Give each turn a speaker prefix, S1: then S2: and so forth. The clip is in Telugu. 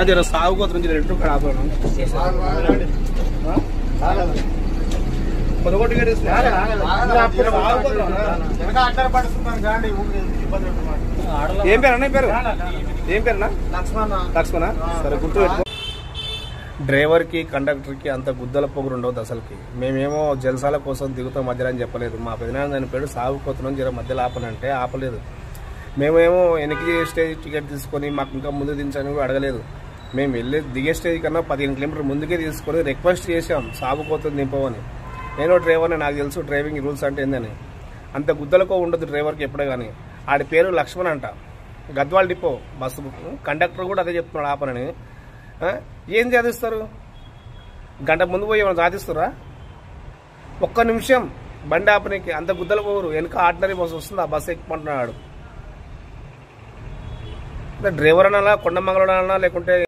S1: జర సాగుకోత నుంచి 2 రూపాయలు ఆపను కొనుగోటు ఏం పేరు అన్న పేరు ఏం పేరునా లక్ష్మణ సరే గుర్తు పెట్టుకో డ్రైవర్ కి కండక్టర్ కి అంత గుద్దల పొగురు ఉండవద్దు అసలుకి మేమేమో జలసాల కోసం దిగుతాం మధ్యలో అని చెప్పలేదు మా పెదనాన్న పేరు సాగుకోతున్నాం జర మధ్యలో ఆపనంటే ఆపలేదు మేమేమో వెనక్కి స్టేజ్ టికెట్ తీసుకొని మాకు ఇంకా ముందు దించని కూడా అడగలేదు మేము వెళ్ళి దిగే స్టేజ్ కన్నా 15 కిలోమీటర్ల ముందుకే తీసుకొని రిక్వెస్ట్ చేసాం సాగుకోతుంది దింపవని నేను డ్రైవర్ని నాకు తెలుసు డ్రైవింగ్ రూల్స్ అంటే ఏందని అంత గుద్దలకో ఉండదు డ్రైవర్కి ఎప్పుడే కానీ ఆడి పేరు లక్ష్మణ్ అంట గద్వాల్ డిపో బస్సు కండక్టర్ కూడా అదే చెప్తున్నాడు ఆపనని ఏం సాధిస్తారు గంట ముందు పోయి ఏమైనా సాధిస్తారా ఒక్క నిమిషం బండి ఆపనికి అంత గుద్దలు పోరు వెనక ఆర్డినరీ బస్సు వస్తుంది ఆ బస్సు ఎక్కుమంటున్నాడు డ్రైవర్ అనాలా కొండమంగళం అనాలా లేకుంటే